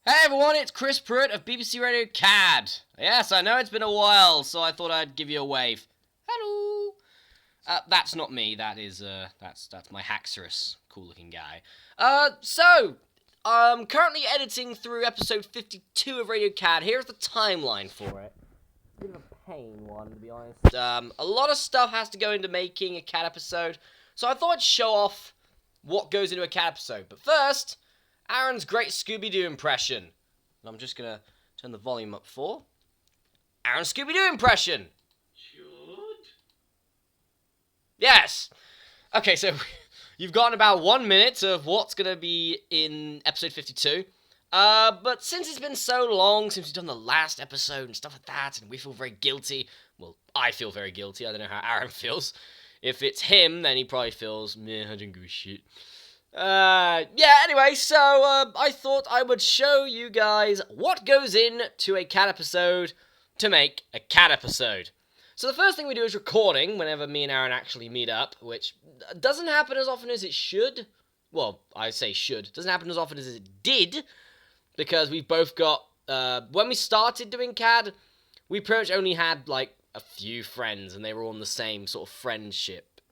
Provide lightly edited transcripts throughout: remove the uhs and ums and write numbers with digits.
Hey everyone, it's Chris Pruitt of BBC Radio CAD. Yes, I know it's been a while, so I thought I'd give you a wave. Hello. That's not me. That's my Haxorus, cool-looking guy. I'm currently editing through episode 52 of Radio CAD. Here's the timeline for it. Bit of a pain one, to be honest. A lot of stuff has to go into making a CAD episode, so I thought I'd show off what goes into a CAD episode. But first, Aaron's great Scooby-Doo impression. And I'm just going to turn the volume up for Aaron's Scooby-Doo impression. Should? Yes. Okay, so you've gotten about 1 minute of what's going to be in episode 52. But since it's been so long since we've done the last episode and stuff like that, and we feel very guilty. Well, I feel very guilty. I don't know how Aaron feels. If it's him, then he probably feels, meh, I didn't give a shit. Anyway, so, I thought I would show you guys what goes into a CAD episode to make a CAD episode. So the first thing we do is recording, whenever me and Aaron actually meet up, which doesn't happen as often as it should. Well, I say should. Doesn't happen as often as it did, because we've both got, when we started doing CAD, we pretty much only had, like, a few friends, and they were all in the same sort of friendship,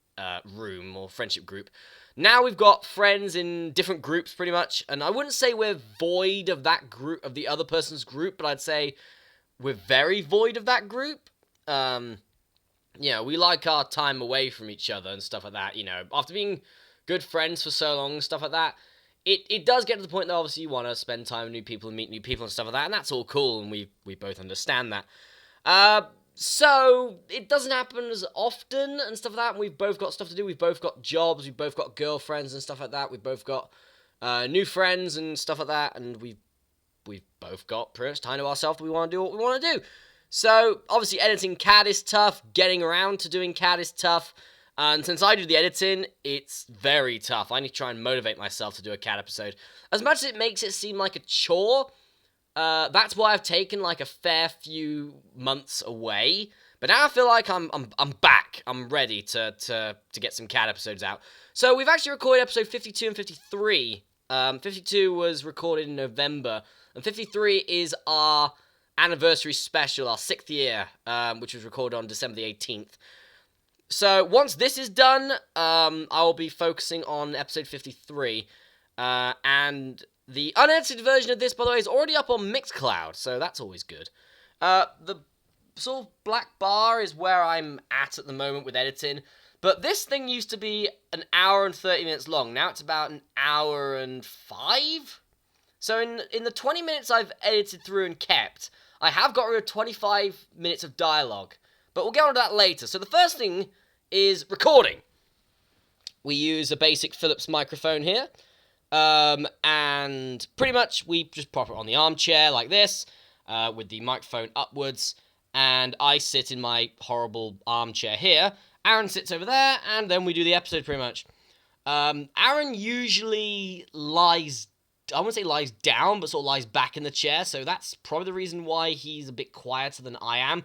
room, or friendship group. Now we've got friends in different groups, pretty much, and I wouldn't say we're void of that group, of the other person's group, but I'd say we're very void of that group. We like our time away from each other and stuff like that, after being good friends for so long and stuff like that, it does get to the point that obviously you want to spend time with new people and meet new people and stuff like that, and that's all cool, and we both understand that. So, it doesn't happen as often and stuff like that, and we've both got stuff to do, we've both got jobs, we've both got girlfriends and stuff like that, we've both got new friends and stuff like that, and we've both got pretty much time to ourselves that we want to do what we want to do. So, obviously editing CAD is tough, getting around to doing CAD is tough, and since I do the editing, it's very tough. I need to try and motivate myself to do a CAD episode. As much as it makes it seem like a chore, that's why I've taken like a fair few months away. But now I feel like I'm back. I'm ready to get some CAD episodes out. So we've actually recorded episode 52 and 53. 52 was recorded in November, and 53 is our anniversary special, our 6th year, which was recorded on December the 18th. So once this is done, I'll be focusing on episode 53, and the unedited version of this, by the way, is already up on Mixcloud, so that's always good. The sort of black bar is where I'm at the moment with editing, but this thing used to be an hour and 30 minutes long. Now it's about an hour and 5? So in the 20 minutes I've edited through and kept, I have got rid of 25 minutes of dialogue, but we'll get on to that later. So the first thing is recording. We use a basic Philips microphone here. And pretty much we just prop it on the armchair like this, with the microphone upwards, and I sit in my horrible armchair here. Aaron sits over there, and then we do the episode pretty much. Aaron usually lies, I wouldn't say lies down, but sort of lies back in the chair, so that's probably the reason why he's a bit quieter than I am.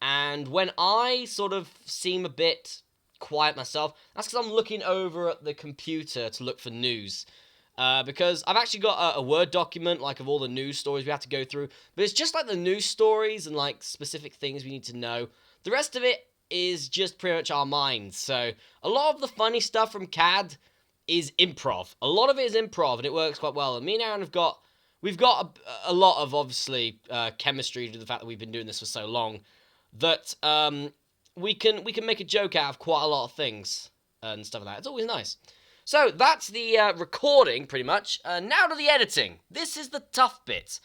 And when I sort of seem a bit quiet myself, that's because I'm looking over at the computer to look for news. Because I've actually got a Word document, like, of all the news stories we have to go through, but it's just, like, the news stories and, like, specific things we need to know. The rest of it is just pretty much our minds, so a lot of the funny stuff from CAD is improv. A lot of it is improv, and it works quite well, and me and Aaron we've got a lot of, obviously, chemistry due to the fact that we've been doing this for so long, that, we can make a joke out of quite a lot of things, and stuff like that. It's always nice. So, that's the recording, pretty much. Now to the editing. This is the tough bit.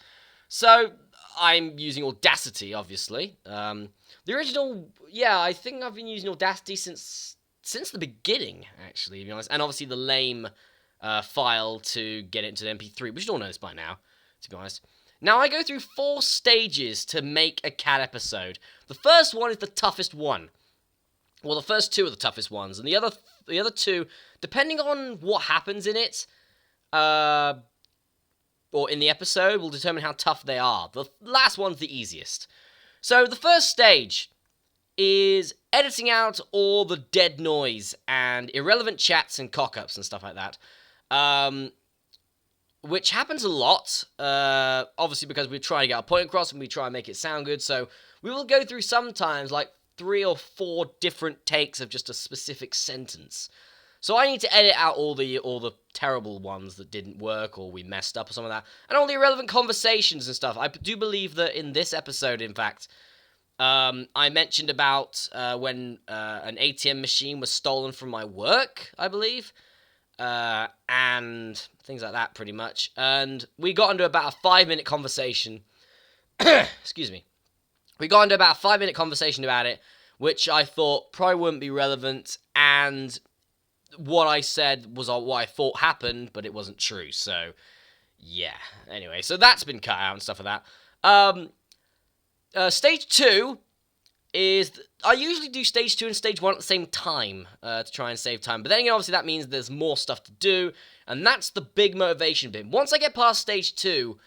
So, I'm using Audacity, obviously. The original, I think I've been using Audacity since the beginning, actually, to be honest. And obviously the lame file to get it into the MP3. We should all know this by now, to be honest. Now, I go through 4 stages to make a CAD episode. The first one is the toughest one. Well, the first 2 are the toughest ones, and the other 2, depending on what happens in it, or in the episode, will determine how tough they are. The last one's the easiest. So, the first stage is editing out all the dead noise and irrelevant chats and cock-ups and stuff like that. which happens a lot, obviously because we try to get our point across and we try and make it sound good, so we will go through sometimes, like, 3 or 4 different takes of just a specific sentence. So I need to edit out all the terrible ones that didn't work or we messed up or something like that, and all the irrelevant conversations and stuff. I do believe that in this episode, in fact, I mentioned about when an ATM machine was stolen from my work, I believe, and things like that, pretty much. And we got into about a 5-minute conversation. Excuse me. We got into about a 5-minute conversation about it, which I thought probably wouldn't be relevant, and what I said was what I thought happened, but it wasn't true, so yeah. Anyway, so that's been cut out and stuff like that. Stage 2 is... I usually do Stage 2 and Stage 1 at the same time to try and save time, but then again, obviously that means there's more stuff to do, and that's the big motivation bit. Once I get past Stage 2,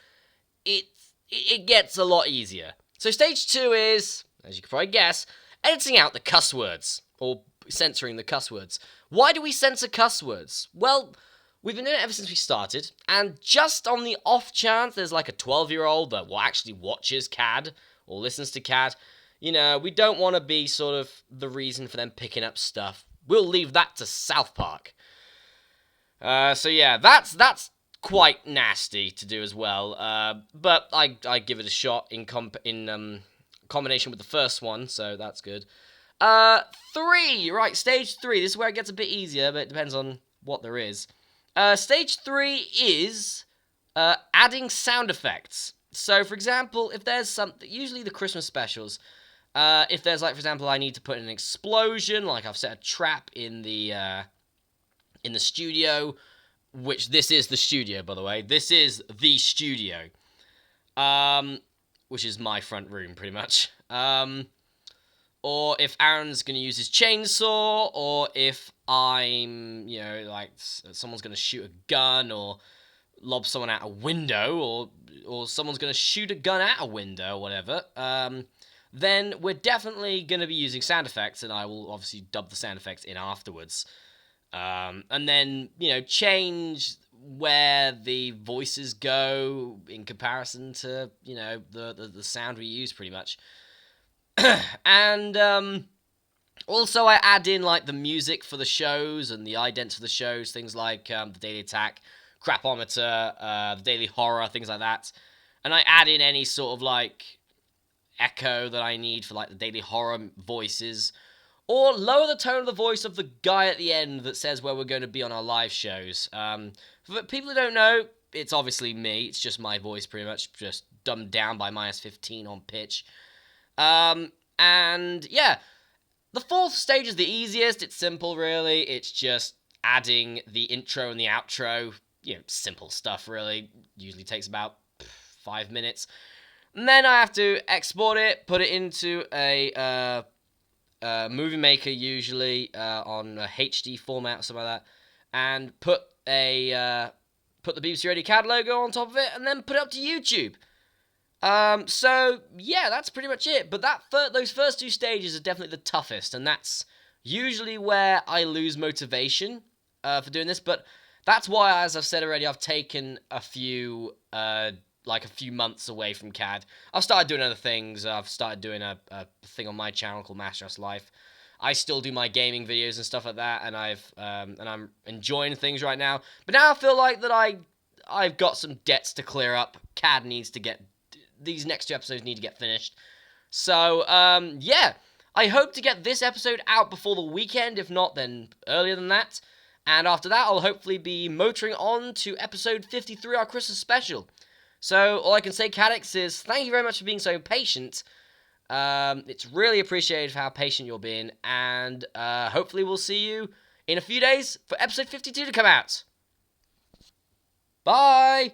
it gets a lot easier. So Stage 2 is, as you can probably guess, editing out the cuss words, or censoring the cuss words. Why do we censor cuss words? Well, we've been doing it ever since we started, and just on the off chance there's like a 12-year-old that actually watches CAD, or listens to CAD, you know, we don't want to be sort of the reason for them picking up stuff. We'll leave that to South Park. So yeah, that's quite nasty to do as well, but I give it a shot in combination with the first one, so that's good. 3, right, Stage 3, this is where it gets a bit easier, but it depends on what there is. Stage 3 is adding sound effects. So, for example, if there's something, usually the Christmas specials, if there's, like, for example, I need to put in an explosion, like I've set a trap in the studio, which this is the studio, by the way. This is the studio, which is my front room, pretty much. Or if Aaron's going to use his chainsaw, or if I'm, you know, like, someone's going to shoot a gun, or lob someone out a window, or someone's going to shoot a gun at a window, or whatever, then we're definitely going to be using sound effects, and I will obviously dub the sound effects in afterwards. And then, you know, change where the voices go in comparison to, you know, the sound we use, pretty much. And also I add in, like, the music for the shows and the idents for the shows, things like the Daily Attack, Crapometer, the Daily Horror, things like that. And I add in any sort of, like, echo that I need for, like, the Daily Horror voices, or lower the tone of the voice of the guy at the end that says where we're going to be on our live shows. For people who don't know, it's obviously me. It's just my voice, pretty much, just dumbed down by -15 on pitch. And yeah, the 4th stage is the easiest. It's simple, really. It's just adding the intro and the outro. You know, simple stuff, really. Usually takes about 5 minutes. And then I have to export it, put it into a movie maker, usually on a HD format or something like that, and put the BBC Radio CAD logo on top of it, and then put it up to YouTube. So yeah, that's pretty much it. But those first 2 stages are definitely the toughest, and that's usually where I lose motivation for doing this. But that's why, as I've said already, I've taken a few months away from CAD. I've started doing other things. I've started doing a thing on my channel called Master's Life. I still do my gaming videos and stuff like that, and I'm enjoying things right now. But now I feel like that I've got some debts to clear up. CAD needs to get... These next 2 episodes need to get finished. So, yeah. I hope to get this episode out before the weekend, if not, then earlier than that. And after that, I'll hopefully be motoring on to episode 53, our Christmas special. So, all I can say, Cadix, is thank you very much for being so patient. It's really appreciated for how patient you're being, and hopefully we'll see you in a few days for episode 52 to come out. Bye!